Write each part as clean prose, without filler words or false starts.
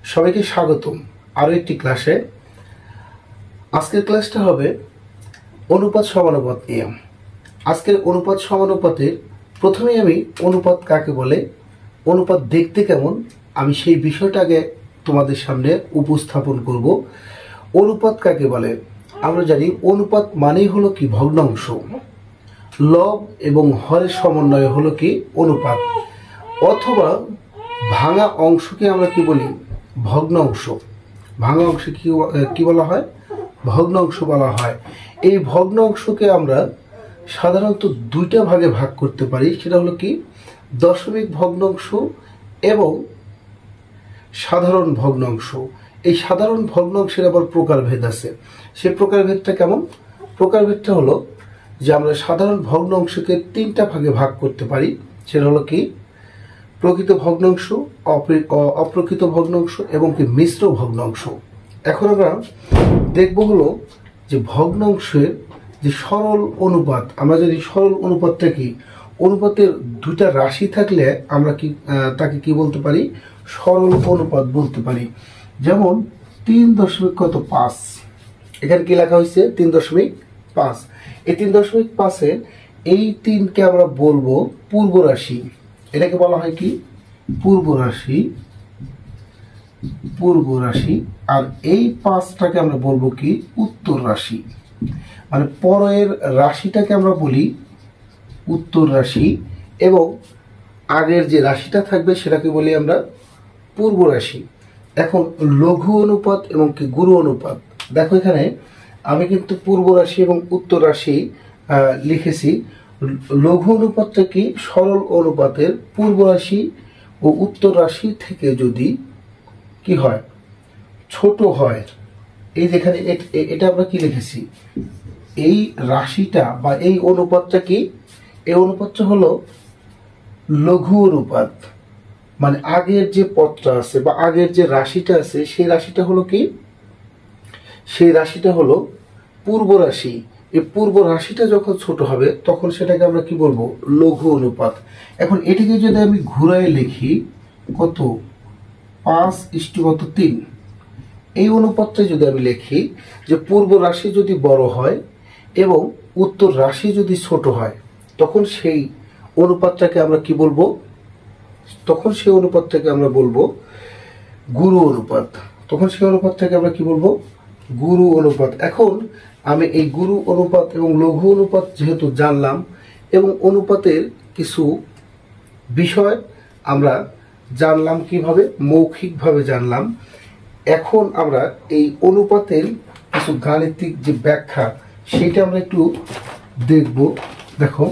সবাইকে স্বাগতম আরও একটি ক্লাসে। আজকের ক্লাসটা হবে অনুপাত সমানুপাত নিয়ে। আজকের অনুপাত সমানুপাতের প্রথমেই আমি অনুপাত কাকে বলে, অনুপাত দেখতে কেমন, আমি সেই বিষয়টাকে তোমাদের সামনে উপস্থাপন করব। অনুপাত কাকে বলে? আমরা জানি অনুপাত মানেই হলো কি ভগ্নাংশ। লব এবং হরের সমন্বয় হলো কি অনুপাত, অথবা ভাঙা অংশকে আমরা কি বলি? ভগ্নাংশ। ভাঙা অংশ কি বলা হয়? ভগ্নাংশ বলা হয়। এই ভগ্নাংশকে আমরা সাধারণত দুইটা ভাগে ভাগ করতে পারি, সেটা হলো কি দশমিক ভগ্নাংশ এবং সাধারণ ভগ্নাংশ। এই সাধারণ ভগ্নাংশের আবার প্রকারভেদ আছে। সেই প্রকারভেদটা কেমন? প্রকারভেদটা হলো যে আমরা সাধারণ ভগ্নাংশকে তিনটা ভাগে ভাগ করতে পারি। সেটা হলো কি প্রকৃত ভগ্নাংশ, অপ্রকৃত ভগ্নাংশ এবং কি মিশ্র ভগ্নাংশ। এখন আমরা দেখব হলো যে ভগ্নাংশের যে সরল অনুপাত। আমরা যদি সরল অনুপাতটা কি, অনুপাতের দুটা রাশি থাকলে আমরা কি তাকে কি বলতে পারি? সরল অনুপাত বলতে পারি। যেমন 3.5, এখানে কি লেখা হয়েছে? 3.5। এই 3.5-এ এই 3কে আমরা বলবো পূর্ব রাশি। এটাকে বলা হয় কি? পূর্ব রাশি। পূর্ব রাশি। আর এই 5টাকে আমরা বলবো কি? উত্তর রাশি। মানে পরের রাশিটাকে আমরা বলি উত্তর রাশি, এবং আগের যে রাশিটা থাকবে সেটাকে বলি আমরা পূর্ব রাশি। এখন লঘু অনুপাত এবং কি গুরু অনুপাত। দেখো এখানে আমি কিন্তু পূর্ব রাশি এবং উত্তর রাশি লিখেছি। লঘু অনুপাতটা কি? সরল অনুপাতের পূর্ব রাশি ও উত্তর রাশি থেকে যদি কি হয়? ছোট হয়। এই যেখানে এটা আমরা কি লিখেছি? এই রাশিটা বা এই অনুপাতটা কি? এই অনুপাতটা হলো লঘু অনুপাত। মানে আগের যে পদটা আছে বা আগের যে রাশিটা আছে সেই রাশিটা হলো কি? সেই রাশিটা হলো পূর্ব রাশি। এই পূর্ব রাশিটা যখন ছোট হবে তখন সেটাকে আমরা কি বলবো? লঘু অনুপাত। এখন এটিকে যদি আমি ঘুরায় লিখি, কত? 5:3। এই অনুপাতটা যদি আমি লিখি যে পূর্ব রাশি যদি বড় হয় এবং উত্তর রাশি যদি ছোট হয়, তখন সেই অনুপাতটাকে আমরা কি বলবো? তখন সেই অনুপাতটাকে আমরা বলবো গুরু অনুপাত। তখন সেই অনুপাতটাকে আমরা কি বলবো? গুরু অনুপাত। এখন আমি এই গুরু অনুপাত এবং লঘু অনুপাত যেহেতু জানলাম এবং অনুপাতের কিছু বিষয় আমরা জানলাম, কিভাবে? মৌখিকভাবে জানলাম। এখন আমরা এই অনুপাতের কিছু গাণিতিক যে ব্যাখ্যা সেটা আমরা একটু দেখব। দেখো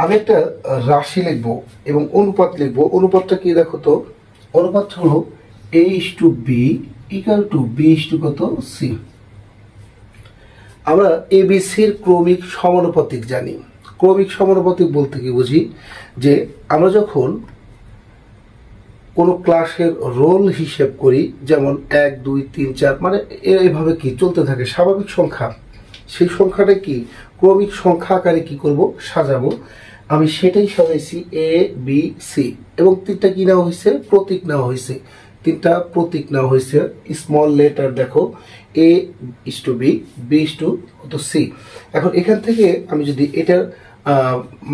আমি একটা রাশি লিখব এবং অনুপাত লিখব। অনুপাতটা কি দেখো তো? অনুপাত হলো a/b = b/, কত? c। আমরা এবিসির ক্রমিক সমানুপাতিক জানি। ক্রমিক সমানুপাতিক বলতে কি বুঝি? যে আমরা যখন কোনো ক্লাসের রোল হিসেব করি, যেমন 1 2 3 4, মানে এইভাবে কি চলতে থাকে স্বাভাবিক সংখ্যা, সেই সংখ্যাটা কি ক্রমিক সংখ্যা আকারে কি করব? সাজাবো। আমি সেটাই সাজাইছি a b c, এবং তিনটা কি নেওয়া হয়েছে? প্রতীক নেওয়া হয়েছে। তিনটা প্রতীক নেওয়া হয়েছে, স্মল লেটার দেখো, a/b, b/c। এখন এখান থেকে আমি যদি এটার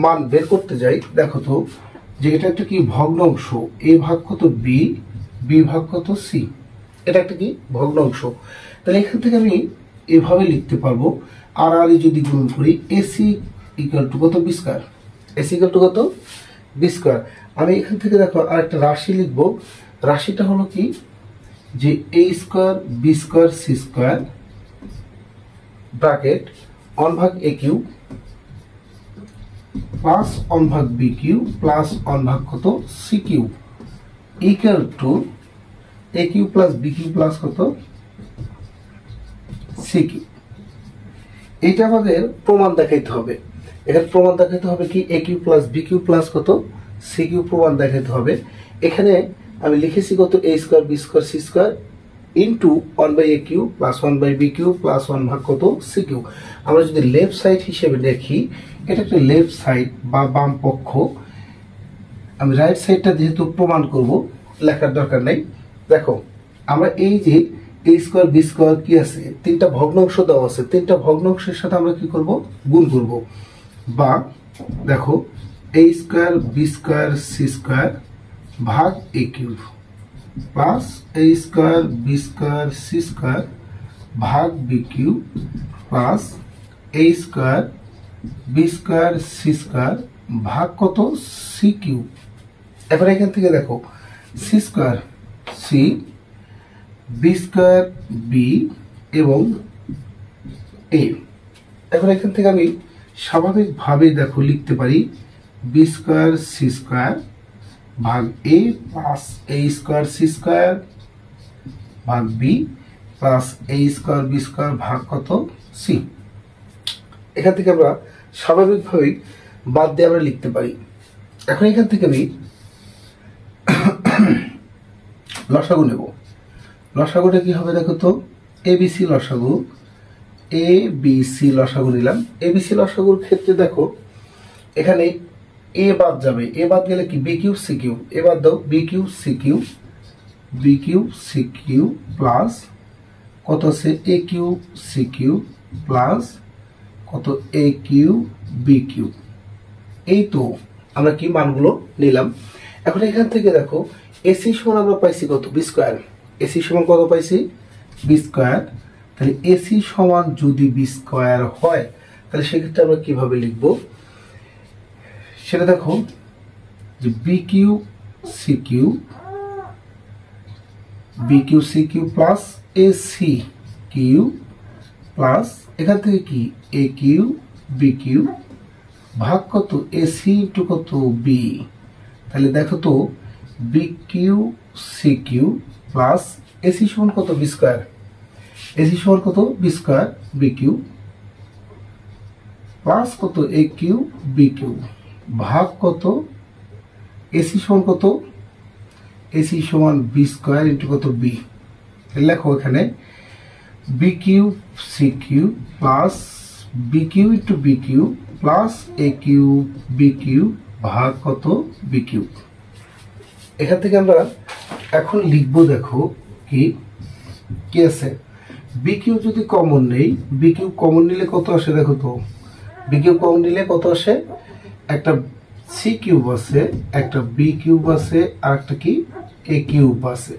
মান বের করতে যাই, দেখো তো যে এটা একটা কি ভগ্নাংশ। a ভাগ কত? b, b ভাগ কত? c। এটা একটা কি ভগ্নাংশ। তাহলে এখান থেকে আমি এভাবে লিখতে পারবো। আর যদি গুণ করি, ac = কত? b²। ac = কত? b²। আমি এখান থেকে দেখো আর একটা রাশি লিখবো। রাশিটা হলো কি? যে a² b² c² bracket 1/a³ plus 1/b³ plus 1/ কত? c³ = a³ plus b³ plus কত? c³। এইটা আমাদের প্রমাণ দেখাইতে হবে। এখানে প্রমাণ দেখাইতে হবে কি? a³ প্লাস b³ প্লাস কত? c³ প্রমাণ দেখাইতে হবে। এখানে আমি লিখেছি কত? a² b² c² into 1/a³ plus 1/b³ plus 1/, কত? c³। আমরা যদি লেফট সাইড হিসেবে দেখি, এটা একটা লেফট সাইড বা বাম পক্ষ। আমি রাইট সাইডটা যেহেতু প্রমাণ করব লেখার দরকার নেই। দেখো আমরা এই যে এ স্কোয়ার বি স্কোয়ার কি আছে, তিনটা ভগ্নাংশ দেওয়া আছে, তিনটা ভগ্নাংশের সাথে আমরা কি করব, গুণ করব। বা দেখো A square B square C square ভাগ A cube plus A square B square C square ভাগ B cube plus A square B square C square ভাগ কত, সি কিউব। এবার এখান থেকে দেখো C square C, B square B এবং A. এখন এখান থেকে আমি স্বাভাবিকভাবে দেখো লিখতে পারি বি স্কোয়ার সি স্কোয়ার ভাগ এ plus A square C square ভাগ B plus A square B square ভাগ কত, সি। এখান থেকে আমরা স্বাভাবিকভাবেই বাদ দিয়ে আমরা লিখতে পারি। এখন এখান থেকে আমি লসাগু নেব। লসাগুটা কি হবে দেখো তো, এবিসি লসাগু, এ বি সি লসাগু নিলাম। এবিসি লসাগুর ক্ষেত্রে দেখো এখানে এ বাদ যাবে, এ বাদ গেলে কি B cube C cube, A বাদ দাও B cube C cube, B cube C cube plus কত আছে A cube C cube plus কত এ কিউব বি কিউব। এই তো আমরা কি মানগুলো নিলাম। এখন এখান থেকে দেখো এসি সমান আমরা পাইছি কত, বি স্কোয়ার। এসি সমান কত পাইছি, বি স্কোয়ার। তাহলে এসি সমান যদি বি স্কোয়ার হয় তাহলে সেক্ষেত্রে আমরা কিভাবে লিখব সেটা দেখো, যে B cube C cube, B cube C cube plus A C cube plus এখান থেকে কি এ কিউ বি কিউ ভাগ কত এসি ইন্টু কত বি। তাহলে দেখো তো B cube C cube plus AC সমান কত, বি স্কোয়ার। এসি সমান কত, B square B cube plus কত এ কিউ বি কিউ ভাগ কত এসি সমান কত, এসি সমান বি স্কোয়ার ইন্টু কত বি। লেখো এখানে B cube C cube plus B cube into B cube plus A cube B cube ভাগ কত বি কিউ। এখান থেকে আমরা এখন লিখবো দেখো কি কি আছে, বি কিউ যদি কমন নেই, বি কিউ কমন নিলে কত আসে দেখো তো, বি কিউ কমন নিলে কত আসে, একটা সি কিউব আছে, একটা বি কিউব আছে, আর একটা কি এ কিউব আছে।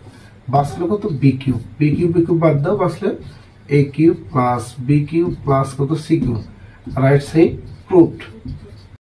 বাঁচলো কত B cube, B cube B cube বাদ দাও, বাঁচলে A cube plus B cube plus কত C cube. Right side proved.